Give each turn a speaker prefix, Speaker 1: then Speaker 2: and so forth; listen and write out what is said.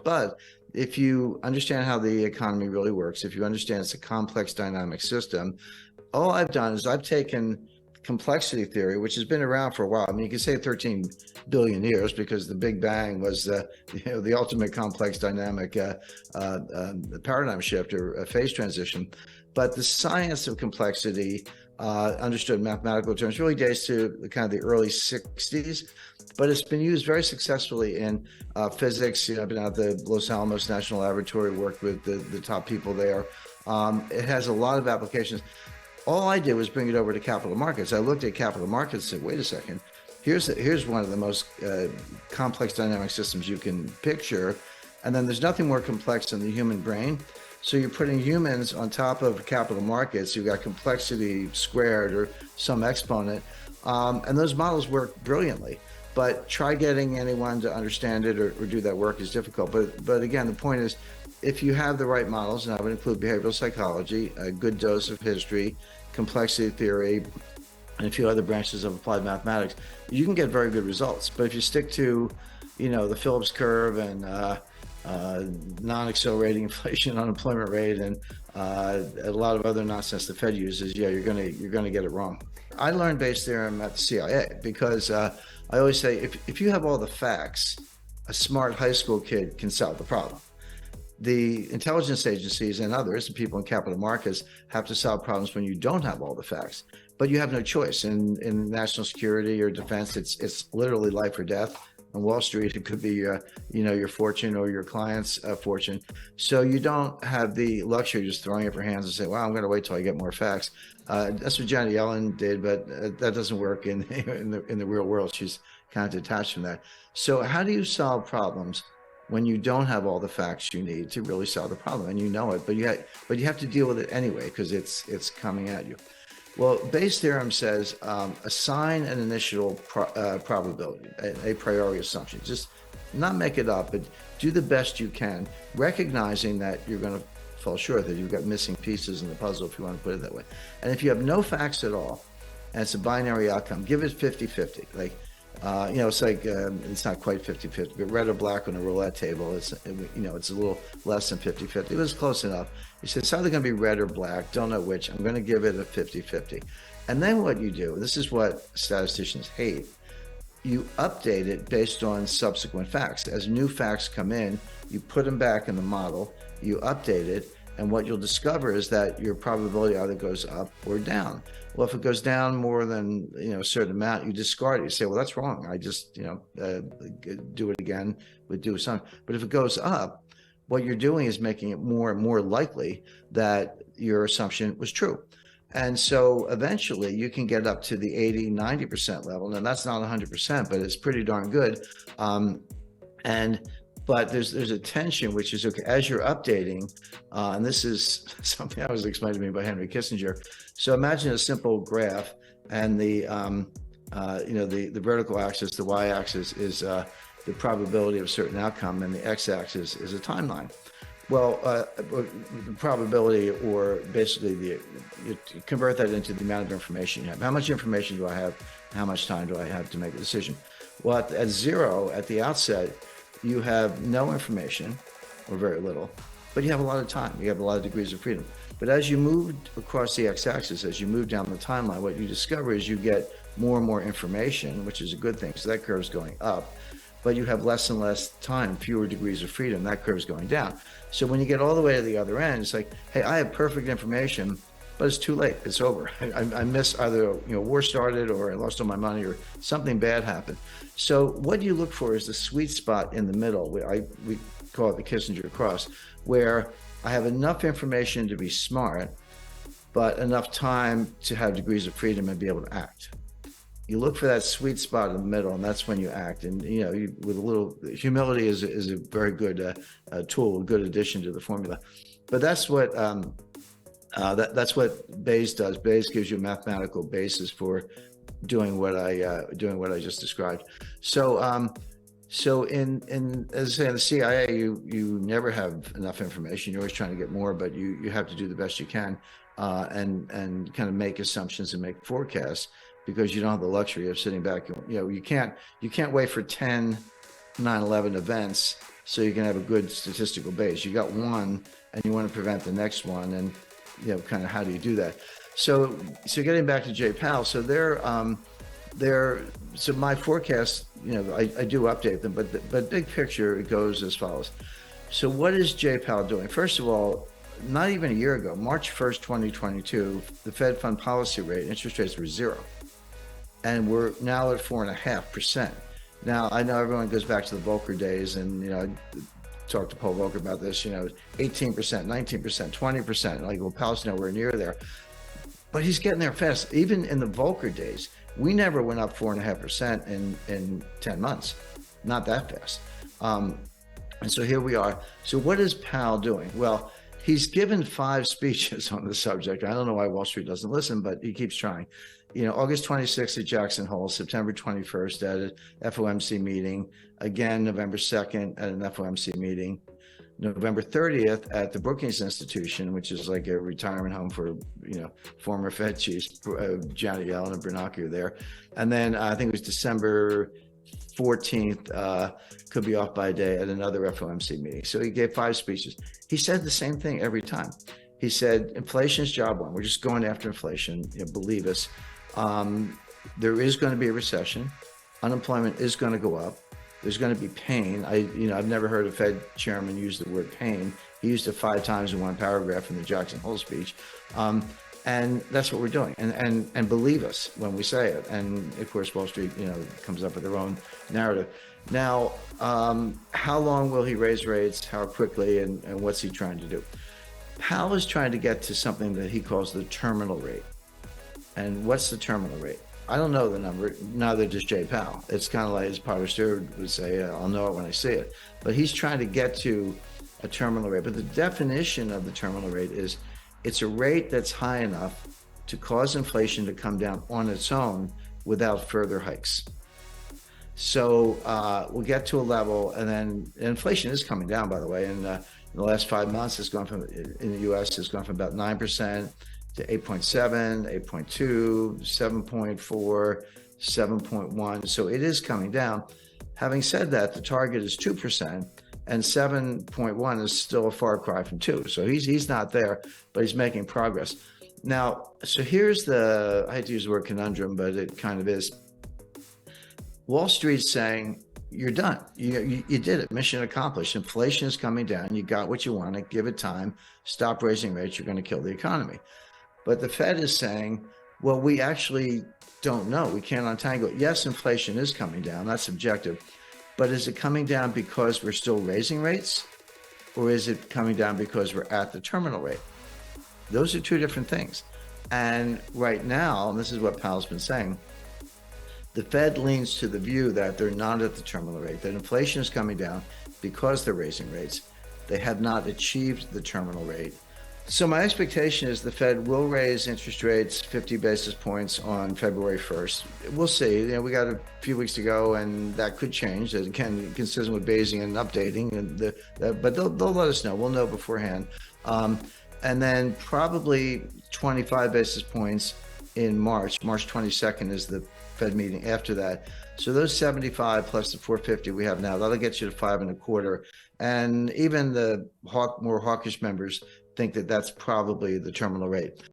Speaker 1: But if you understand how the economy really works, if you understand it's a complex dynamic system, all I've done is I've taken complexity theory, which has been around for a while. I mean, you can say 13 billion years because the Big Bang was the ultimate complex dynamic paradigm shift or a phase transition. But the science of complexity, understood in mathematical terms, really dates to kind of the early 60s. But it's been used very successfully in physics. I've been at the Los Alamos National Laboratory, worked with the top people there. It has a lot of applications. All I did was bring it over to capital markets. I looked at capital markets and said, wait a second, here's one of the most complex dynamic systems you can picture. And then there's nothing more complex than the human brain. So you're putting humans on top of capital markets. You've got complexity squared or some exponent. And those models work brilliantly. But try getting anyone to understand it or do that work is difficult. But again, the point is, if you have the right models, and I would include behavioral psychology, a good dose of history, complexity theory, and a few other branches of applied mathematics, you can get very good results. But if you stick to, the Phillips curve and non-accelerating inflation, unemployment rate, and a lot of other nonsense the Fed uses, you're gonna get it wrong. I learned Bayes' theorem at the CIA because I always say if you have all the facts, a smart high school kid can solve the problem. The intelligence agencies and others, the people in capital markets, have to solve problems when you don't have all the facts. But you have no choice. In national security or defense, it's literally life or death. On Wall Street, it could be your fortune or your client's fortune. So you don't have the luxury of just throwing up your hands and say, well, I'm going to wait till I get more facts. That's what Janet Yellen did, but that doesn't work in the real world. She's kind of detached from that. So how do you solve problems when you don't have all the facts you need to really solve the problem? And you know it, but you have to deal with it anyway because it's coming at you. Well, Bayes' theorem says assign an initial probability, a priori assumption. Just not make it up, but do the best you can, recognizing that you're going to fall short, that you've got missing pieces in the puzzle, if you want to put it that way. And if you have no facts at all, and it's a binary outcome, give it 50-50. Like, it's like, it's not quite 50-50, but red or black on a roulette table, it's a little less than 50-50. It was close enough. He said, it's either going to be red or black, don't know which. I'm going to give it a 50-50. And then what you do, this is what statisticians hate, you update it based on subsequent facts. As new facts come in, you put them back in the model, you update it, and what you'll discover is that your probability either goes up or down. Well, if it goes down more than a certain amount, you discard it. You say, well, that's wrong. I just do it again, would do something. But if it goes up, what you're doing is making it more and more likely that your assumption was true. And so eventually you can get up to the 80-90% level. And that's not 100%, but it's pretty darn good. But there's a tension, which is, okay, as you're updating, and this is something that was explained to me by Henry Kissinger. So imagine a simple graph, and the vertical axis, the y-axis is the probability of a certain outcome, and the x-axis is a timeline. Well, the probability, or basically you convert that into the amount of information you have. How much information do I have? How much time do I have to make a decision? Well, at zero, at the outset, you have no information, or very little, but you have a lot of time. You have a lot of degrees of freedom. But as you move across the x-axis, as you move down the timeline, what you discover is you get more and more information, which is a good thing. So that curve's going up, but you have less and less time, fewer degrees of freedom. That curve's going down. So when you get all the way to the other end, it's like, hey, I have perfect information, but it's too late. It's over. I missed either war started, or I lost all my money, or something bad happened. So what you look for is the sweet spot in the middle. We call it the Kissinger cross, where I have enough information to be smart, but enough time to have degrees of freedom and be able to act. You look for that sweet spot in the middle, and that's when you act. And with a little humility is a very good tool, a good addition to the formula. But that's what that's what Bayes does. Bayes gives you a mathematical basis for doing what I just described. So in as I say, in the CIA, you never have enough information. You're always trying to get more, but you have to do the best you can, and kind of make assumptions and make forecasts, because you don't have the luxury of sitting back. You can't wait for 10 9/11 events so you can have a good statistical base. You got one, and you want to prevent the next one, and kind of how do you do that? So getting back to Jay Powell, so so my forecast, I do update them, but big picture, it goes as follows. So what is Jay Powell doing? First of all, not even a year ago, March 1st, 2022, the Fed fund policy rate, interest rates were 0. And we're now at 4.5%. Now, I know everyone goes back to the Volcker days, and, I talked to Paul Volcker about this, 18%, 19%, 20%. Like, well, Powell's nowhere near there. But he's getting there fast. Even in the Volcker days, we never went up 4.5% in 10 months. Not that fast. And so here we are. So what is Powell doing? Well, he's given 5 speeches on the subject. I don't know why Wall Street doesn't listen, but he keeps trying. August 26th at Jackson Hole, September 21st at an FOMC meeting, again, November 2nd at an FOMC meeting, November 30th at the Brookings Institution, which is like a retirement home for, former Fed chiefs, Janet Yellen and Bernanke there. And then I think it was December 14th, could be off by a day, at another FOMC meeting. So he gave 5 speeches. He said the same thing every time. He said, inflation is job one. We're just going after inflation. Believe us. There is going to be a recession. Unemployment is going to go up. There's going to be pain. I've never heard a Fed chairman use the word pain. He used it 5 times in one paragraph in the Jackson Hole speech. And that's what we're doing. And believe us when we say it. And of course, Wall Street, comes up with their own narrative. Now, how long will he raise rates? How quickly? And what's he trying to do? Powell is trying to get to something that he calls the terminal rate. And what's the terminal rate? I don't know the number, neither does Jay Powell. It's kind of like, as Potter Stewart would say, I'll know it when I see it. But he's trying to get to a terminal rate. But the definition of the terminal rate is it's a rate that's high enough to cause inflation to come down on its own without further hikes. So we'll get to a level, and then inflation is coming down, by the way. And in the last 5 months, it's gone from, in the U.S., it's gone from about 9% to 8.7, 8.2, 7.4, 7.1. So it is coming down. Having said that, the target is 2%, and 7.1 is still a far cry from 2. So he's not there, but he's making progress. Now, so here's I hate to use the word conundrum, but it kind of is. Wall Street's saying, you're done. You did it. Mission accomplished. Inflation is coming down. You got what you wanted. Give it time. Stop raising rates. You're going to kill the economy. But the Fed is saying, well, we actually don't know. We can't untangle it. Yes, inflation is coming down. That's objective. But is it coming down because we're still raising rates? Or is it coming down because we're at the terminal rate? Those are 2 different things. And right now, and this is what Powell's been saying, the Fed leans to the view that they're not at the terminal rate, that inflation is coming down because they're raising rates. They have not achieved the terminal rate. So my expectation is the Fed will raise interest rates 50 basis points on February 1st. We'll see. We got a few weeks to go, and that could change. Again, consistent with Bayesian and updating. But they'll let us know. We'll know beforehand. And then probably 25 basis points in March. March 22nd is the Fed meeting after that. So those 75 plus the 450 we have now, that'll get you to 5.25. And even the more hawkish members think that that's probably the terminal rate.